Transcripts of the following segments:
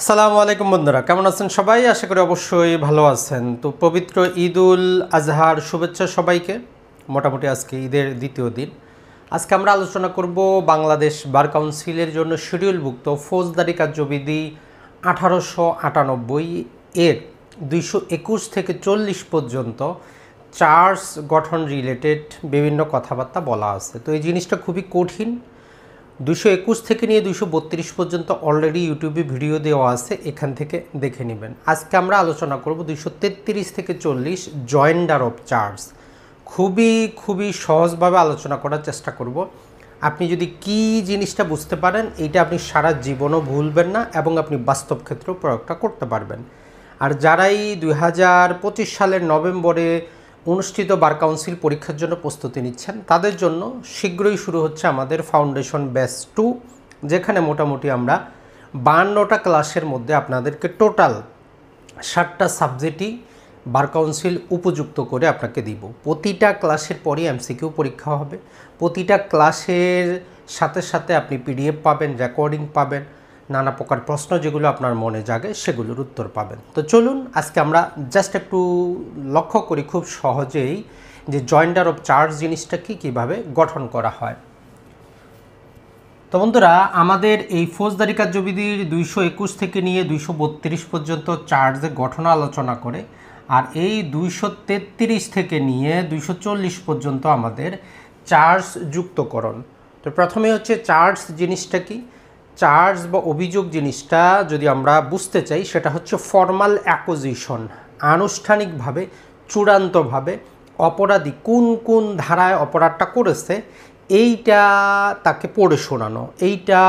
আসসালামু আলাইকুম বন্ধুরা, কেমন আছেন সবাই? আশা করি অবশ্যই ভালো আছেন। তো পবিত্র ঈদুল আজহার শুভেচ্ছা সবাইকে। মোটামুটি আজকে ঈদের দ্বিতীয় দিন। আজকে আমরা আলোচনা করব বাংলাদেশ বার কাউন্সিলের জন্য শিডিউলভুক্ত ফৌজদারি কার্যবিধি 1898 এর 221 থেকে 40 পর্যন্ত চার্জ গঠন রিলেটেড বিভিন্ন কথাবার্তা বলা আছে। তো এই জিনিসটা খুবই কঠিন। 221 থেকে নিয়ে 232 পর্যন্ত অলরেডি ইউটিউবে ভিডিও দেওয়া আছে, এখান থেকে দেখে নেবেন। আজকে আমরা আলোচনা করব 233 থেকে 40 জয়েন্ডার অফ চার্জ। খুবই সহজভাবে আলোচনা করার চেষ্টা করব। আপনি যদি কি জিনিসটা বুঝতে পারেন, এইটা আপনি সারা জীবনও ভুলবেন না এবং আপনি বাস্তব ক্ষেত্রেও প্রয়োগটা করতে পারবেন। আর যারাই 2025 সালের নভেম্বরে অনুষ্ঠিত বার কাউন্সিল পরীক্ষার জন্য প্রস্তুতি নিচ্ছেন, তাদের জন্য শীঘ্রই শুরু হচ্ছে আমাদের ফাউন্ডেশন ব্যাচ 2, যেখানে মোটামুটি আমরা 52টা ক্লাসের মধ্যে আপনাদেরকে টোটাল 60টা সাবজেক্টই বার কাউন্সিল উপযুক্ত করে আপনাকে দিব। প্রতিটা ক্লাসের পরই এমসিকিউ পরীক্ষা হবে। প্রতিটা ক্লাসের সাথে সাথে আপনি পিডিএফ পাবেন, রেকর্ডিং পাবেন, নানা প্রকার প্রশ্ন যেগুলো আপনার মনে জাগে সেগুলোর উত্তর পাবেন। তো চলুন আজকে আমরা জাস্ট একটু লক্ষ্য করি খুব সহজেই যে জয়েন্ডার অফ চার্জ জিনিসটা কীভাবে গঠন করা হয়। তো বন্ধুরা, আমাদের এই ফৌজদারি কার্যবিধির 221 থেকে নিয়ে 232 পর্যন্ত চার্জের গঠন আলোচনা করে, আর এই 233 থেকে নিয়ে 240 পর্যন্ত আমাদের চার্জ যুক্তকরণ। তো প্রথমে হচ্ছে চার্জ জিনিসটা কি। চার্জ বা অভিযোগ জিনিসটা যদি আমরা বুঝতে চাই, সেটা হচ্ছে ফর্মাল অ্যাকুজিশন, আনুষ্ঠানিকভাবে চূড়ান্তভাবে অপরাধী কোন কোন ধারায় অপরাধটা করেছে এইটা তাকে পড়ে শোনানো, এইটা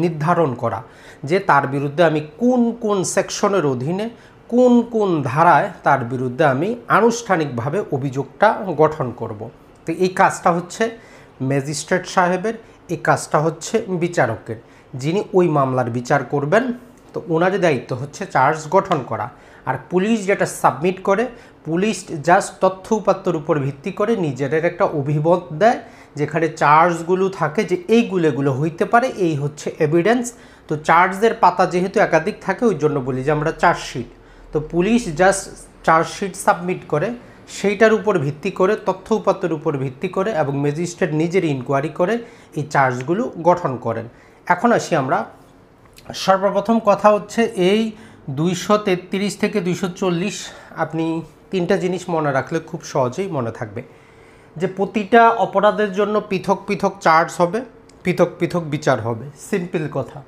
নির্ধারণ করা যে তার বিরুদ্ধে আমি কোন কোন সেকশনের অধীনে কোন কোন ধারায় তার বিরুদ্ধে আমি আনুষ্ঠানিকভাবে অভিযোগটা গঠন করব। তো এই কাজটা হচ্ছে ম্যাজিস্ট্রেট সাহেবের, এই কাজটা হচ্ছে বিচারকের, যিনি ওই মামলার বিচার করবেন। তো ওনারই দায়িত্ব হচ্ছে চার্জ গঠন করা। আর পুলিশ যেটা সাবমিট করে, পুলিশ জাস্ট তথ্য উপাত্তর উপর ভিত্তি করে নিজের একটা অভিমত দেয়, যেখানে চার্জগুলো থাকে যে এইগুলো হইতে পারে, এই হচ্ছে এভিডেন্স। তো চার্জের পাতা যেহেতু একাধিক থাকে, ওই জন্য বলি যে আমরা চার্জশিট। তো পুলিশ জাস্ট চার্জশিট সাবমিট করে, সেইটার উপর ভিত্তি করে, তথ্য উপাত্তের উপর ভিত্তি করে এবং ম্যাজিস্ট্রেট নিজের ইনকোয়ারি করে এই চার্জগুলো গঠন করেন। এখন আসি আমরা, সর্বপ্রথম কথা হচ্ছে এই 233 থেকে 240 আপনি তিনটা জিনিস মনে রাখলে খুব সহজেই মনে থাকবে যে প্রতিটা অপরাধের জন্য পৃথক পৃথক চার্জ হবে, পৃথক পৃথক বিচার হবে। সিম্পল কথা,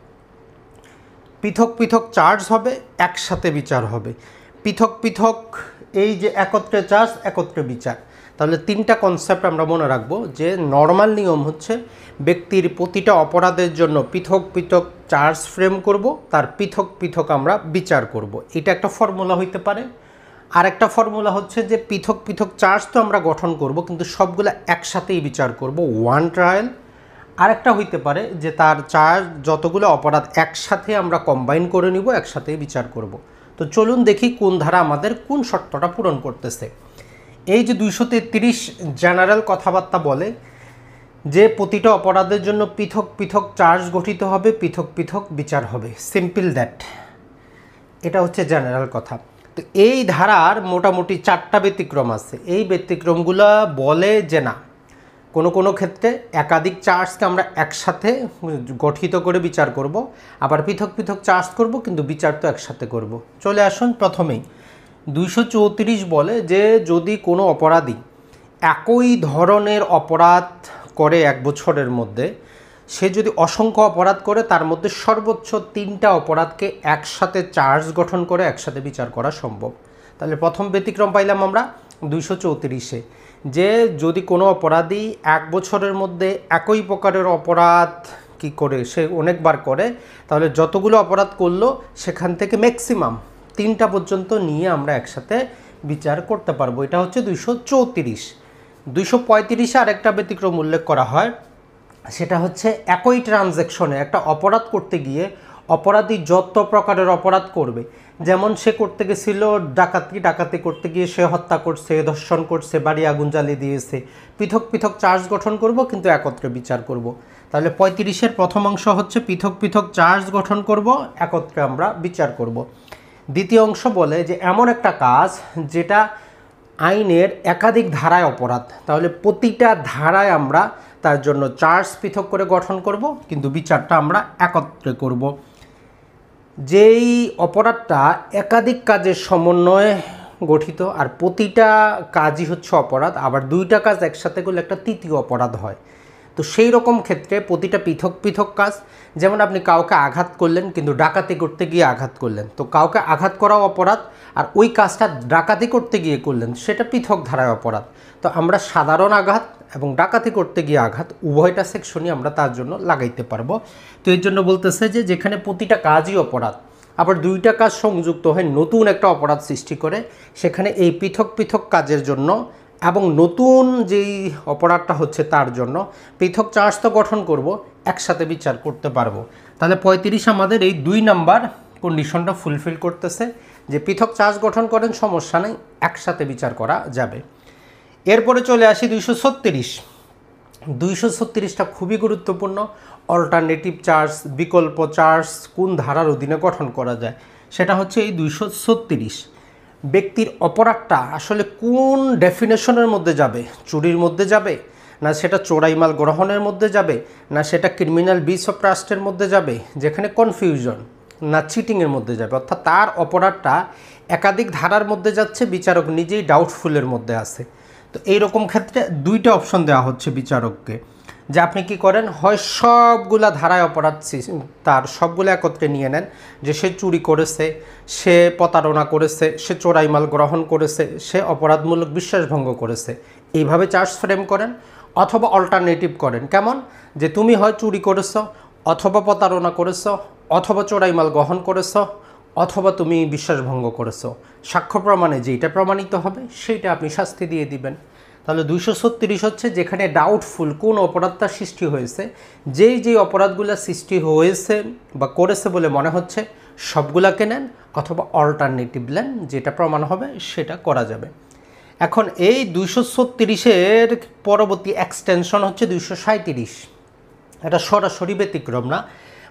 পৃথক পৃথক চার্জ হবে, একসাথে বিচার হবে। পৃথক পৃথক এই যে একত্রে চার্জ একত্রে বিচার, তাহলে তিনটা কনসেপ্ট আমরা মনে রাখবো। যে নর্মাল নিয়ম হচ্ছে ব্যক্তির প্রতিটা অপরাধের জন্য পৃথক পৃথক চার্জ ফ্রেম করব, তার পৃথক পৃথক আমরা বিচার করব। এটা একটা ফর্মুলা হইতে পারে। আর একটা ফর্মুলা হচ্ছে যে পৃথক পৃথক চার্জ তো আমরা গঠন করব, কিন্তু সবগুলো একসাথেই বিচার করব, ওয়ান ট্রায়াল। আরেকটা হইতে পারে যে তার চার্জ যতগুলো অপরাধ একসাথে আমরা কম্বাইন করে নিব, একসাথেই বিচার করব। তো চলুন দেখি কোন ধারা আমাদের কোন শর্তটা পূরণ করতেছে। এই যে 233 জেনারেল কথাবার্তা বলে যে প্রতিটা অপরাধের জন্য পৃথক পৃথক চার্জ গঠিত হবে, পৃথক পৃথক বিচার হবে। সিম্পল দ্যাট, এটা হচ্ছে জেনারেল কথা। তো এই ধারার মোটামুটি 4টা ব্যতিক্রম আছে। এই ব্যতিক্রমগুলো বলে যে না, কোনো ক্ষেত্রে একাধিক চার্জকে আমরা একসাথে গঠিত করে বিচার করব, আবার পৃথক পৃথক চার্জ করব, কিন্তু বিচার তো একসাথে করব। চলে আসুন, প্রথমেই 234 বলে যে যদি কোনো অপরাধী একই ধরনের অপরাধ করে 1 বছরের মধ্যে, সে যদি অসংখ্য অপরাধ করে, তার মধ্যে সর্বোচ্চ 3টা অপরাধকে একসাথে চার্জ গঠন করে একসাথে বিচার করা সম্ভব। তাহলে প্রথম ব্যতিক্রম পাইলাম আমরা 234-এ, যে যদি কোনো অপরাধী 1 বছরের মধ্যে একই প্রকারের অপরাধ কি করে সে অনেকবার করে, তাহলে যতগুলো অপরাধ করলো সেখান থেকে ম্যাক্সিমাম 3টা পর্যন্ত নিয়ে আমরা একসাথে বিচার করতে পারবো। এটা হচ্ছে 234। 235-এ আরেকটা ব্যতিক্রম উল্লেখ করা হয়, সেটা হচ্ছে একই ট্রানজ্যাকশনে একটা অপরাধ করতে গিয়ে অপরাধী যত প্রকারের অপরাধ করবে, যেমন সে করতে গেছিল ডাকাতি করতে গিয়ে সে হত্যা করছে, ধর্ষণ করছে, বাড়ি আগুন জ্বালিয়ে দিয়েছে, পৃথক পৃথক চার্জ গঠন করব কিন্তু একত্রে বিচার করব। তাহলে 35-এর প্রথম অংশ হচ্ছে পৃথক পৃথক চার্জ গঠন করব, একত্রে আমরা বিচার করব। দ্বিতীয় অংশ বলে যে এমন একটা কাজ যেটা আইনের একাধিক ধারায় অপরাধ, তাহলে প্রতিটা ধারায় আমরা তার জন্য চার্জ পৃথক করে গঠন করব কিন্তু বিচারটা আমরা একত্রে করব। যেই অপরাধটা একাধিক কাজের সমন্বয়ে গঠিত আর প্রতিটা কাজই হচ্ছে অপরাধ, আবার দুইটা কাজ একসাথে করলে একটা তৃতীয় অপরাধ হয়। তো সেই রকম ক্ষেত্রে প্রতিটা পৃথক পৃথক কাজ, যেমন আপনি কাউকে আঘাত করলেন কিন্তু ডাকাতি করতে গিয়ে আঘাত করলেন, তো কাউকে আঘাত করাও অপরাধ, আর ওই কাজটা ডাকাতি করতে গিয়ে করলেন সেটা পৃথক ধারায় অপরাধ। তো আমরা সাধারণ আঘাত এবং ডাকাতি করতে গিয়ে আঘাত উভয়টা সেকশনই আমরা তার জন্য লাগাইতে পারবো। তো এর জন্য বলতেছে যে যেখানে প্রতিটা কাজই অপরাধ, আবার দুইটা কাজ সংযুক্ত হয়ে নতুন একটা অপরাধ সৃষ্টি করে, সেখানে এই পৃথক পৃথক কাজের জন্য এবং নতুন যেই অপরাধটা হচ্ছে তার জন্য পৃথক চার্জ তো গঠন করব, একসাথে বিচার করতে পারবো। তাহলে 35 আমাদের এই 2 নাম্বার কন্ডিশনটা ফুলফিল করতেছে যে পৃথক চার্জ গঠন করেন সমস্যা নেই, একসাথে বিচার করা যাবে। এরপরে চলে আসি 236। 236টা খুবই গুরুত্বপূর্ণ। অল্টারনেটিভ চার্জ, বিকল্প চার্জ কোন ধারার অধীনে গঠন করা যায়, সেটা হচ্ছে এই 236। ব্যক্তির অপরাধটা আসলে কোন ডেফিনেশনের মধ্যে যাবে, চুরির মধ্যে যাবে, না সেটা চোরাই মাল গ্রহণের মধ্যে যাবে, না সেটা ক্রিমিনাল ব্রিচ অফ ট্রাস্টের মধ্যে যাবে যেখানে কনফিউশন, না চিটিংয়ের মধ্যে যাবে, অর্থাৎ তার অপরাধটা একাধিক ধারার মধ্যে যাচ্ছে, বিচারক নিজেই ডাউটফুলের মধ্যে আছে। তো এইরকম ক্ষেত্রে দুইটা অপশন দেওয়া হচ্ছে বিচারককে যে আপনি কি করেন, হয় সবগুলা ধারায় অপরাধ তার সবগুলো একত্রে নিয়ে নেন, যে সে চুরি করেছে, সে প্রতারণা করেছে, সে চোরাই মাল গ্রহণ করেছে, সে অপরাধমূলক বিশ্বাসভঙ্গ করেছে, এইভাবে চার্জ ফ্রেম করেন। অথবা অল্টারনেটিভ করেন, কেমন, যে তুমি হয় চুরি করেছো, অথবা প্রতারণা করেছো, অথবা চোরাই মাল গ্রহণ করেছো, অথবা তুমি বিশ্বাসভঙ্গ করেছো, সাক্ষ্য প্রমাণে যেইটা প্রমাণিত হবে সেইটা আপনি শাস্তি দিয়ে দিবেন। তাহলে 236 হচ্ছে যেখানে ডাউটফুল কোন অপরাধটা সৃষ্টি হয়েছে, যেই অপরাধগুলো সৃষ্টি হয়েছে বা করেছে বলে মনে হচ্ছে সবগুলাকে নেন, অথবা অল্টারনেটিভ নেন, যেটা প্রমাণ হবে সেটা করা যাবে। এখন এই 236-এর পরবর্তী এক্সটেনশন হচ্ছে 237। এটা সরাসরি ব্যতিক্রম না,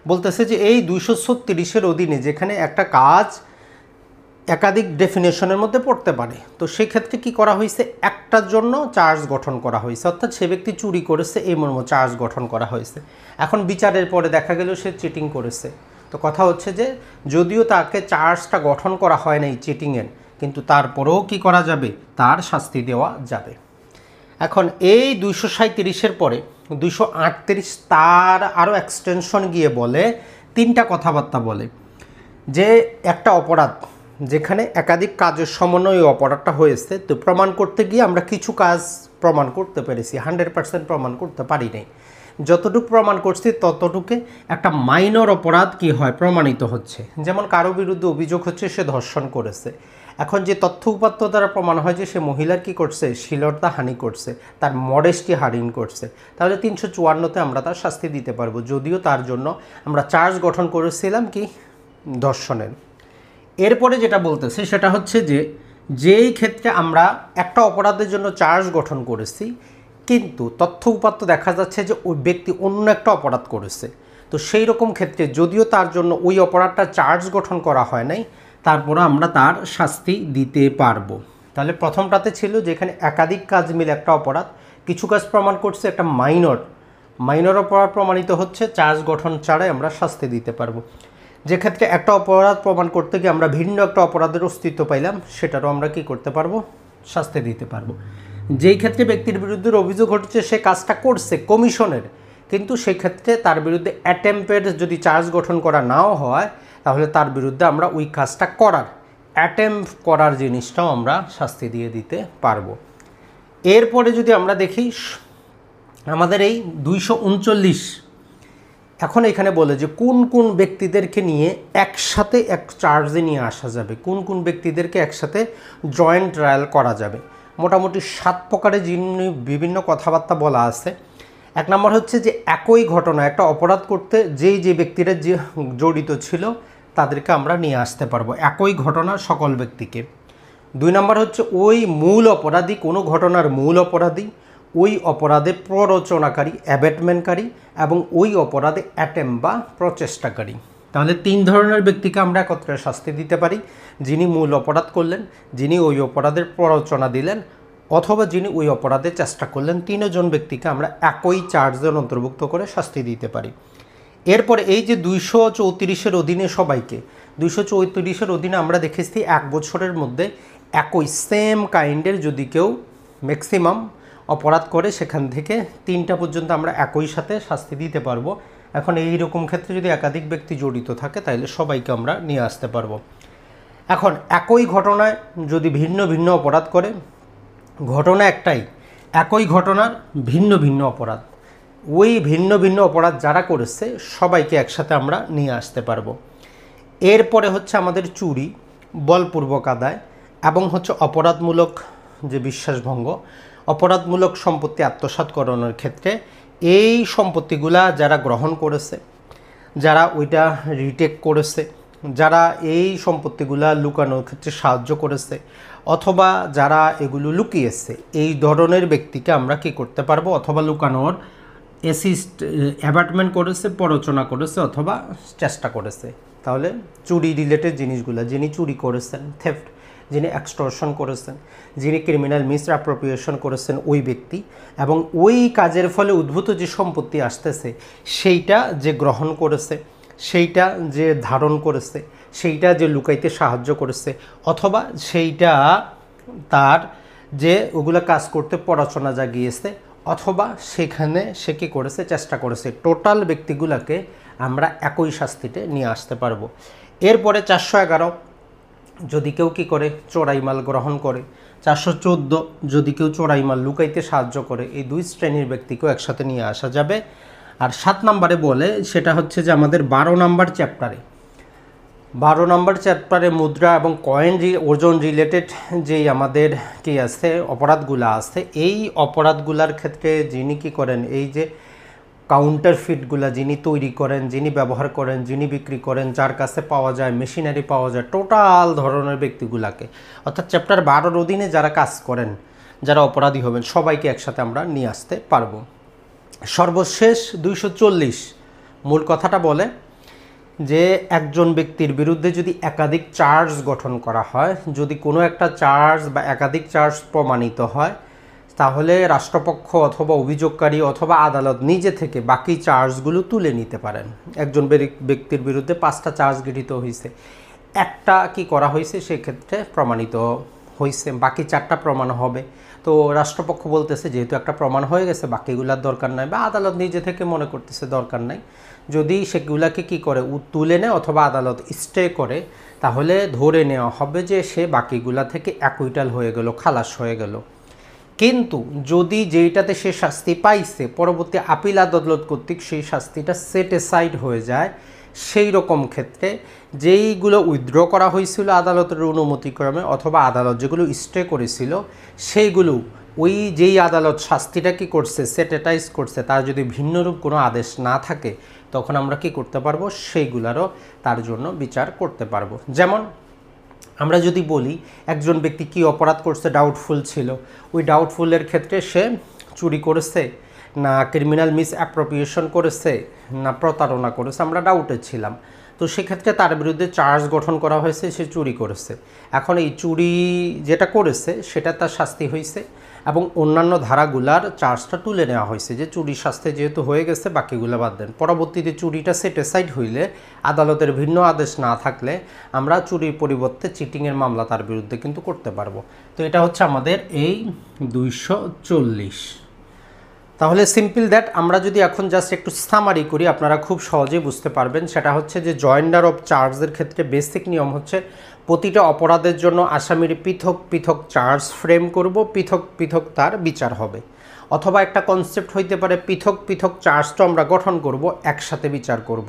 বলতেছে যে এই 236-এর অধীনে যেখানে একটা কাজ একাধিক ডেফিনেশনের মধ্যে পড়তে পারে, তো সেক্ষেত্রে কি করা হয়েছে, একটার জন্য চার্জ গঠন করা হয়েছে, অর্থাৎ সে ব্যক্তি চুরি করেছে এই মর্ম চার্জ গঠন করা হয়েছে। এখন বিচারের পরে দেখা গেল সে চিটিং করেছে, তো কথা হচ্ছে যে যদিও তাকে চার্জটা গঠন করা হয় না এই চিটিংয়ের, কিন্তু তারপরেও কি করা যাবে, তার শাস্তি দেওয়া যাবে। এখন এই 237-এর পরে 238 তার আরও এক্সটেনশন গিয়ে বলে, তিনটা কথাবার্তা বলে যে একটা অপরাধ যেখানে একাধিক কাজের সমন্বয়ে অপরাধটা হয়েছে, তো প্রমাণ করতে গিয়ে আমরা কিছু কাজ প্রমাণ করতে পেরেছি, 100% প্রমাণ করতে পারি নাই, যতটুকু প্রমাণ করছি ততটুকু একটা মাইনর অপরাধ কি হয়, প্রমাণিত হচ্ছে। যেমন কারো বিরুদ্ধে অভিযোগ হচ্ছে সে ধর্ষণ করেছে, এখন যে তথ্য উপাত্ত দ্বারা প্রমাণ হয় যে সে মহিলার কি করছে, শ্লীলতা হানি করছে, তার মডেস্টি হারিন করছে, তাহলে 354-তে আমরা তার শাস্তি দিতে পারবো, যদিও তার জন্য আমরা চার্জ গঠন করেছিলাম কি, ধর্ষণের। এরপরে যেটা বলতেছে সেটা হচ্ছে যে যেই ক্ষেত্রে আমরা একটা অপরাধের জন্য চার্জ গঠন করেছি কিন্তু তথ্য উপাত্ত দেখা যাচ্ছে যে ওই ব্যক্তি অন্য একটা অপরাধ করেছে, তো সেই রকম ক্ষেত্রে যদিও তার জন্য ওই অপরাধটা চার্জ গঠন করা হয় নাই, তারপরে আমরা তার শাস্তি দিতে পারবো। তাহলে প্রথমটাতে ছিল যেখানে একাধিক কাজ মিলে একটা অপরাধ, কিছু কাজ প্রমাণ করছে, একটা মাইনর অপরাধ প্রমাণিত হচ্ছে, চার্জ গঠন ছাড়াই আমরা শাস্তি দিতে পারবো। যে ক্ষেত্রে একটা অপরাধ প্রমাণ করতে গিয়ে আমরা ভিন্ন একটা অপরাধের অস্তিত্ব পাইলাম, সেটারও আমরা কি করতে পারবো, শাস্তি দিতে পারবো। যেই ক্ষেত্রে ব্যক্তির বিরুদ্ধে অভিযোগ হচ্ছে সে কাজটা করছে কমিশনের, কিন্তু সেই ক্ষেত্রে তার বিরুদ্ধে অ্যাটেম্পের যদি চার্জ গঠন করা নাও হয়, তাহলে তার বিরুদ্ধে আমরা ওই কাজটা অ্যাটেম্প করার জিনিসটাও আমরা শাস্তি দিয়ে দিতে পারবো। এরপরে যদি আমরা দেখি আমাদের এই 239, এখন এখানে বলে যে কোন কোন ব্যক্তিদেরকে নিয়ে একসাথে এক চার্জে নিয়ে আসা যাবে, কোন কোন ব্যক্তিদেরকে একসাথে জয়েন্ট ট্রায়াল করা যাবে। মোটামুটি 7 প্রকারের বিভিন্ন কথাবার্তা বলা আছে। এক নম্বর হচ্ছে যে একই ঘটনা একটা অপরাধ করতে যে ব্যক্তিরা যে জড়িত ছিল তাদেরকে আমরা নিয়ে আসতে পারবো, একই ঘটনা সকল ব্যক্তিকে। 2 নম্বর হচ্ছে ওই মূল অপরাধী, কোনো ঘটনার মূল অপরাধী, ওই অপরাধে প্ররোচনাকারী, অ্যাবেটমেন্টকারী এবং ওই অপরাধে অ্যাটেম্প বা প্রচেষ্টাকারী। তাহলে 3 ধরনের ব্যক্তিকে আমরা একত্রে শাস্তি দিতে পারি, যিনি মূল অপরাধ করলেন, যিনি ওই অপরাধের প্ররোচনা দিলেন, অথবা যিনি ওই অপরাধে চেষ্টা করলেন। 3 জন ব্যক্তিকে আমরা একই চার্জের অন্তর্ভুক্ত করে শাস্তি দিতে পারি। এরপরে এই যে 234-এর অধীনে সবাইকে, 234-এর অধীনে আমরা দেখেছি 1 বছরের মধ্যে একই সেম কাইন্ডের যদি কেউ ম্যাক্সিমাম অপরাধ করে সেখান থেকে 3টা পর্যন্ত আমরা একই সাথে শাস্তি দিতে পারবো। এখন এই রকম ক্ষেত্রে যদি একাধিক ব্যক্তি জড়িত থাকে তাহলে সবাইকে আমরা নিয়ে আসতে পারবো। এখন একই ঘটনায় যদি ভিন্ন ভিন্ন অপরাধ করে, ঘটনা একটাই, একই ঘটনার ভিন্ন ভিন্ন অপরাধ, ওই ভিন্ন ভিন্ন অপরাধ যারা করেছে সবাইকে একসাথে আমরা নিয়ে আসতে পারবো। এরপরে হচ্ছে আমাদের চুরি, বলপূর্বক আদায় এবং হচ্ছে অপরাধমূলক যে বিশ্বাসভঙ্গ, অপরাধমূলক সম্পত্তি আত্মসাৎ করানোর ক্ষেত্রে এই সম্পত্তিগুলা যারা গ্রহণ করেছে, যারা ওইটা রিটেক করেছে, যারা এই সম্পত্তিগুলা লুকানোর ক্ষেত্রে সাহায্য করেছে, অথবা যারা এগুলো লুকিয়েছে, এই ধরনের ব্যক্তিকে আমরা কি করতে পারবো, অথবা লুকানোর অ্যাবার্টমেন্ট করেছে, প্ররোচনা করেছে অথবা চেষ্টা করেছে। তাহলে চুরি রিলেটেড জিনিসগুলো, যিনি চুরি করেছেন, থেফট, যিনি এক্সটর্শন করেছেন, যিনি ক্রিমিনাল মিসঅ্যাপ্রোপ্রিয়েশন করেছেন ওই ব্যক্তি, এবং ওই কাজের ফলে উদ্ভূত যে সম্পত্তি আসতেছে সেইটা যে গ্রহণ করেছে, সেইটা যে ধারণ করেছে, সেইটা যে লুকাইতে সাহায্য করেছে, অথবা সেইটা তার যে ওগুলো কাজ করতে প্ররোচনা জাগিয়েছে, অথবা সেখানে সে কী করেছে, চেষ্টা করেছে, টোটাল ব্যক্তিগুলোকে আমরা একই শাস্তিতে নিয়ে আসতে পারবো। এরপরে 411 যদি কেউ কী করে, চোরাই মাল গ্রহণ করে, 414 যদি কেউ চোরাই মাল লুকাইতে সাহায্য করে, এই 2 শ্রেণীর ব্যক্তিকেও একসাথে নিয়ে আসা যাবে। আর 7 নম্বরে বলে সেটা হচ্ছে যে আমাদের 12 নম্বর চ্যাপ্টারে মুদ্রা এবং কয়েন ওজন রিলেটেড যেই আমাদের কি আছে অপরাধগুলো আছে, এই অপরাধগুলার ক্ষেত্রে যিনি কী করেন, এই যে কাউন্টারফিটগুলা যিনি তৈরি করেন, যিনি ব্যবহার করেন, যিনি বিক্রি করেন, যার কাছে পাওয়া যায়, মেশিনারি পাওয়া যায়, টোটাল ধরনের ব্যক্তিগুলাকে, অর্থাৎ চ্যাপ্টার 12-র অধীনে যারা কাজ করেন, যারা অপরাধী হবেন, সবাইকে একসাথে আমরা নিয়ে আসতে পারবো। সর্বশেষ 240 মূল কথাটা বলে যে একজন ব্যক্তির বিরুদ্ধে যদি একাধিক চার্জ গঠন করা হয়, যদি কোনো একটা চার্জ বা একাধিক চার্জ প্রমাণিত হয়, তাহলে রাষ্ট্রপক্ষ অথবা অভিযোগকারী অথবা আদালত নিজে থেকে বাকি চার্জগুলো তুলে নিতে পারেন। একজন ব্যক্তির বিরুদ্ধে 5টা চার্জ গৃহীত হয়েছে, একটা কি করা হয়েছে সেক্ষেত্রে প্রমাণিত হয়েছে, বাকি 4টা প্রমাণ হবে। তো রাষ্ট্রপক্ষ বলতেছে যেহেতু একটা প্রমাণ হয়ে গেছে বাকিগুলার দরকার নাই, বা আদালত নিজে থেকে মনে করতেছে দরকার নাই, যদি সেগুলাকে কি করে তুলে নেয় অথবা আদালত স্টে করে, তাহলে ধরে নেওয়া হবে যে সে বাকিগুলা থেকে অ্যাকুইটাল হয়ে গেল, খালাস হয়ে গেল। কিন্তু যদি যেইটাতে সে শাস্তি পাইছে পরবর্তী আপিল আদালত কর্তৃক সেই শাস্তিটা সেট এসাইড হয়ে যায়, সেই রকম ক্ষেত্রে যেইগুলো উইথড্র করা হয়েছিল আদালতের অনুমতিক্রমে অথবা আদালত যেগুলো স্টে করেছিল, সেইগুলো ওই যেই আদালত শাস্তিটা কি করছে, সেটেটাইজ করছে, তার যদি ভিন্নরূপ কোনো আদেশ না থাকে, তখন আমরা কি করতে পারবো, সেইগুলারও তার জন্য বিচার করতে পারবো। যেমন আমরা যদি বলি একজন ব্যক্তি কি অপরাধ করছে ডাউটফুল ছিল, ওই ডাউটফুলের ক্ষেত্রে সে চুরি করেছে না ক্রিমিনাল মিসঅ্যাপ্রোপ্রিয়েশন করেছে না প্রতারণা করেছে, আমরা ডাউটে ছিলাম, তো সেক্ষেত্রে তার বিরুদ্ধে চার্জ গঠন করা হয়েছে, সে চুরি করেছে। এখন এই চুরি যেটা করেছে সেটা তার শাস্তি হয়েছে এবং অন্যান্য ধারাগুলার চার্জটা তুলে নেওয়া হয়েছে, যে চুরির শাস্তি যেহেতু হয়ে গেছে বাকিগুলো বাদ দেন। পরবর্তীতে চুরিটা সেটিসাইড হইলে আদালতের ভিন্ন আদেশ না থাকলে আমরা চুরির পরিবর্তে চিটিংয়ের মামলা তার বিরুদ্ধে কিন্তু করতে পারবো। তো এটা হচ্ছে আমাদের এই 240। তাহলে সিম্পল দ্যাট আমরা যদি এখন জাস্ট একটু সামারি করি আপনারা খুব সহজেই বুঝতে পারবেন। সেটা হচ্ছে যে জয়েন্ডার অফ চার্জের ক্ষেত্রে বেসিক নিয়ম হচ্ছে প্রতিটা অপরাধের জন্য আসামির পৃথক পৃথক চার্জ ফ্রেম করব, পৃথক পৃথক তার বিচার হবে। অথবা একটা কনসেপ্ট হইতে পারে পৃথক পৃথক চার্জটা আমরা গঠন করব, একসাথে বিচার করব,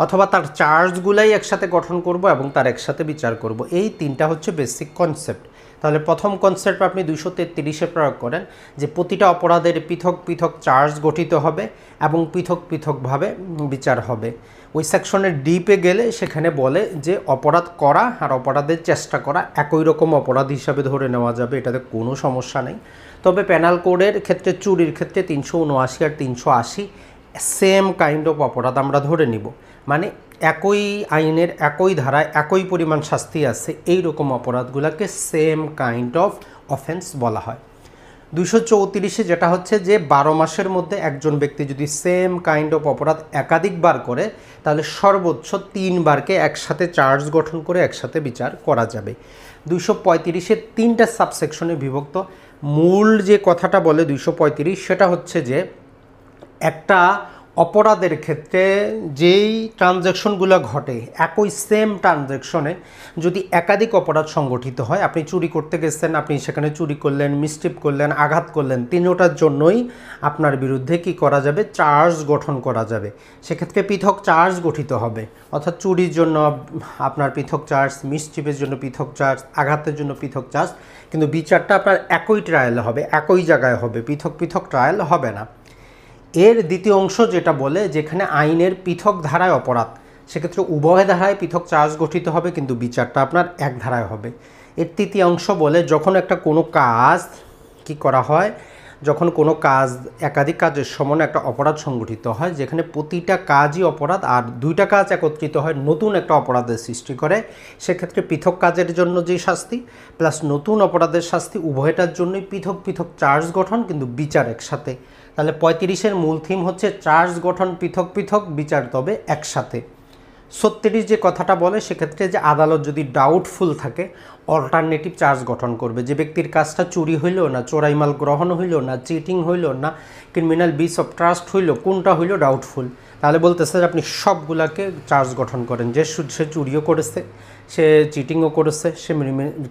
অথবা তার চার্জগুলাই একসাথে গঠন করব এবং তার একসাথে বিচার করব। এই তিনটা হচ্ছে বেসিক কনসেপ্ট। তাহলে প্রথম কনসেপ্ট আপনি 233-এ প্রয়োগ করেন যে প্রতিটা অপরাধের পৃথক পৃথক চার্জ গঠিত হবে এবং পৃথক পৃথকভাবে বিচার হবে। ওই সেকশনের ডিপে গেলে সেখানে বলে যে অপরাধ করা আর অপরাধের চেষ্টা করা একই রকম অপরাধ হিসাবে ধরে নেওয়া যাবে, এটাতে কোনো সমস্যা নেই। তবে পেনাল কোডের ক্ষেত্রে চুরির ক্ষেত্রে 379 আর 380 সেম কাইন্ড অফ অপরাধ আমরা ধরে নিব, মানে একই আইনের একই ধারায় একই পরিমাণ শাস্তি আছে, এই রকম অপরাধগুলোকে সেম কাইন্ড অফ অফেন্স বলা হয়। 234-এ যেটা হচ্ছে যে 12 মাসের মধ্যে একজন ব্যক্তি যদি সেম কাইন্ড অফ অপরাধ একাধিকবার করে তাহলে সর্বোচ্চ 3 বারকে একসাথে চার্জ গঠন করে একসাথে বিচার করা যাবে। 235-এ 3টা সাবসেকশনে বিভক্ত। মূল যে কথাটা বলে 235 সেটা হচ্ছে যে একটা অপরাধের ক্ষেত্রে যেই ট্রানজ্যাকশনগুলো ঘটে একই সেম ট্রানজ্যাকশনে যদি একাধিক অপরাধ সংগঠিত হয়, আপনি চুরি করতে গেছেন, আপনি সেখানে চুরি করলেন, মিসটিপ করলেন, আঘাত করলেন, তিনোটার জন্যই আপনার বিরুদ্ধে কি করা যাবে, চার্জ গঠন করা যাবে। সেক্ষেত্রে পৃথক চার্জ গঠিত হবে, অর্থাৎ চুরির জন্য আপনার পৃথক চার্জ, মিসটিপের জন্য পৃথক চার্জ, আঘাতের জন্য পৃথক চার্জ, কিন্তু বিচারটা আপনার একই ট্রায়ালে হবে, একই জায়গায় হবে, পৃথক পৃথক ট্রায়াল হবে না। এর দ্বিতীয় অংশ যেটা বলে যেখানে আইনের পৃথক ধারায় অপরাধ, সেক্ষেত্রে উভয় ধারায় পৃথক চার্জ গঠিত হবে কিন্তু বিচারটা আপনার এক ধারায় হবে। এর তৃতীয় অংশ বলে যখন একটা কোনো কাজ কি করা হয়, যখন কোনো কাজ একাধিক কাজের সমন্বয়ে একটা অপরাধ সংগঠিত হয় যেখানে প্রতিটা কাজই অপরাধ আর দুইটা কাজ একত্রিত হয় নতুন একটা অপরাধের সৃষ্টি করে, সেক্ষেত্রে পৃথক কাজের জন্য যে শাস্তি প্লাস নতুন অপরাধের শাস্তি উভয়টার জন্যই পৃথক পৃথক চার্জ গঠন কিন্তু বিচার একসাথে। তাহলে 35-এর মূল থিম হচ্ছে চার্জ গঠন পৃথক পৃথক, বিচার তবে একসাথে। 36 যে কথাটা বলে সেক্ষেত্রে যে আদালত যদি ডাউটফুল থাকে অল্টারনেটিভ চার্জ গঠন করবে, যে ব্যক্তির কাজটা চুরি হইল না, চোরাই মাল গ্রহণ হইল না, চিটিং হইল না, ক্রিমিনাল ব্রিচ অফ ট্রাস্ট হইল, কোনটা হইল ডাউটফুল, তাহলে বলতেছে যে আপনি সবগুলাকে চার্জ গঠন করেন, যে সে চুরিও করেছে, সে চিটিংও করেছে, সে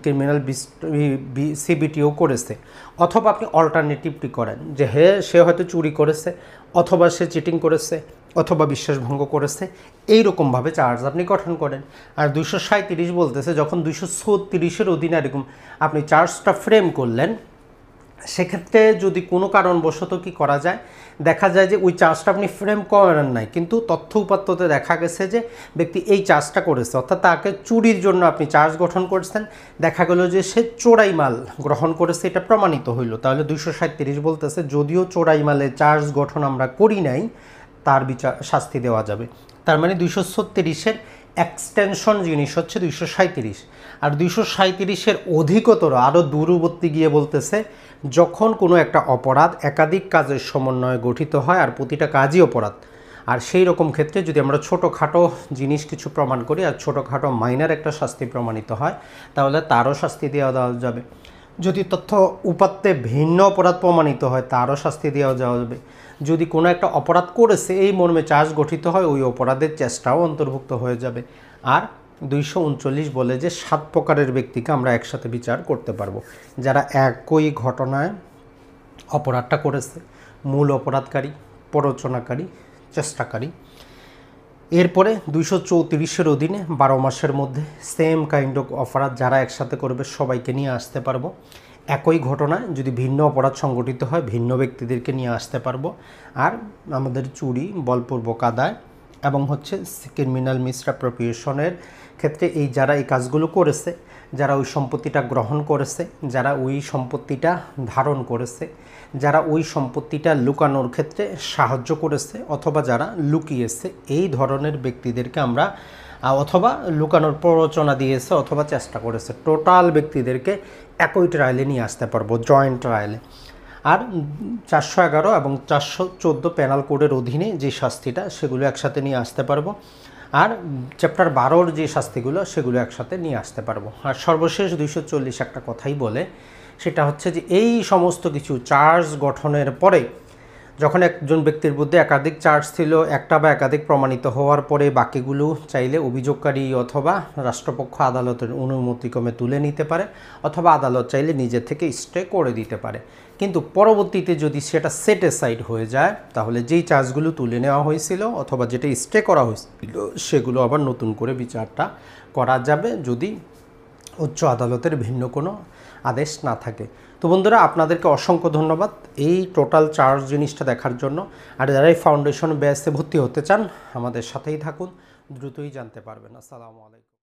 ক্রিমিনাল সিবিটিও করেছে, অথবা আপনি অল্টারনেটিভটি করেন যে সে হয়তো চুরি করেছে অথবা সে চিটিং করেছে অথবা বিশ্বাসভঙ্গ করেছে, এই রকমভাবে চার্জ আপনি গঠন করেন। আর 237 বলতেছে যখন 236-এর অধীনে এরকম আপনি চার্জটা ফ্রেম করলেন, সেক্ষেত্রে যদি কোনো কারণবশত কি করা যায়, দেখা যায় যে ওই চার্জটা আপনি ফ্রেম করেন নাই কিন্তু তথ্য উপাত্ততে দেখা গেছে যে ব্যক্তি এই চার্জটা করেছে, অর্থাৎ তাকে চুরির জন্য আপনি চার্জ গঠন করছেন, দেখা গেল যে সে চোরাই মাল গ্রহণ করেছে, এটা প্রমাণিত হইল, তাহলে 237 বলতেছে যদিও চোরাই মালের চার্জ গঠন আমরা করি নাই তার বিচার শাস্তি দেওয়া যাবে। তার মানে 236-এর এক্সটেনশন জিনিস হচ্ছে 237, আর 237-এর অধিকতর আরও দূরবর্তী গিয়ে বলতেছে যখন কোনো একটা অপরাধ একাধিক কাজের সমন্বয়ে গঠিত হয় আর প্রতিটা কাজই অপরাধ, আর সেই রকম ক্ষেত্রে যদি আমরা ছোটোখাটো জিনিস কিছু প্রমাণ করি আর ছোটোখাটো মাইনার একটা শাস্তি প্রমাণিত হয় তাহলে তারও শাস্তি দেওয়া যাবে। যদি তথ্য উপাত্তে ভিন্ন অপরাধ প্রমাণিত হয় তারও শাস্তি দেওয়া যাবে। যদি কোনো একটা অপরাধ করেছে এই মর্মে চার্জ গঠিত হয় ওই অপরাধের চেষ্টাও অন্তর্ভুক্ত হয়ে যাবে। আর 239 বলে যে 7 প্রকারের ব্যক্তিকে আমরা একসাথে বিচার করতে পারবো, যারা একই ঘটনায় অপরাধটা করেছে, মূল অপরাধকারী, প্ররোচনাকারী, চেষ্টাকারী। এরপরে 234-এর অধীনে 12 মাসের মধ্যে সেম কাইন্ড অফ অপরাধ যারা একসাথে করবে সবাইকে নিয়ে আসতে পারবো। একই ঘটনায় যদি ভিন্ন অপরাধ সংগঠিত হয় ভিন্ন ব্যক্তিদেরকে নিয়ে আসতে পারবো। আর আমাদের চুরি, বলপূর্বক আদায় এবং হচ্ছে ক্রিমিনাল মিসঅ্যাপ্রোপ্রিয়েশনের ক্ষেত্রে যারা এই কাজগুলো করেছে, যারা ওই সম্পত্তিটা গ্রহণ করেছে, যারা ওই সম্পত্তিটা ধারণ করেছে, যারা ওই সম্পত্তিটা লুকানোর ক্ষেত্রে সাহায্য করেছে অথবা যারা লুকিয়েছে, এই ধরনের ব্যক্তিদেরকে আমরা অথবা লুকানোর প্ররোচনা দিয়েছে অথবা চেষ্টা করেছে, টোটাল ব্যক্তিদেরকে একই ট্রায়ালে নিয়ে আসতে পারবো, জয়েন্ট ট্রায়ালে। আর 411 এবং 414 পেনাল কোডের অধীনে যে শাস্তিটা সেগুলো একসাথে নিয়ে আসতে পারবো। আর চ্যাপ্টার 12-র যে শাস্তিগুলো সেগুলো একসাথে নিয়ে আসতে পারবো। আর সর্বশেষ 240 একটা কথাই বলে, সেটা হচ্ছে যে এই সমস্ত কিছু চার্জ গঠনের পরে যখন একজন ব্যক্তির বিরুদ্ধে একাধিক চার্জ ছিল, একটা বা একাধিক প্রমাণিত হওয়ার পরে বাকিগুলো চাইলে অভিযোগকারী অথবা রাষ্ট্রপক্ষ আদালতের অনুমতিক্রমে তুলে নিতে পারে অথবা আদালত চাইলে নিজে থেকে স্টে করে দিতে পারে। কিন্তু পরবর্তীতে যদি সেটা সেট অ্যাসাইড হয়ে যায় তাহলে যেই চার্জগুলো তুলে নেওয়া হয়েছিল অথবা যেটা স্টে করা হয়েছিল সেগুলো আবার নতুন করে বিচারটা করা যাবে যদি উচ্চ আদালতের ভিন্ন কোনো আদেশ না থাকে। তো বন্ধুরা, আপনাদেরকে অসংখ্য ধন্যবাদ এই টোটাল চার্জ জিনিসটা দেখার জন্য। আর যারা এই ফাউন্ডেশন ব্যাচে ভর্তি হতে চান আমাদের সাথেই থাকুন, দ্রুতই জানতে পারবেন। আসসালামু আলাইকুম।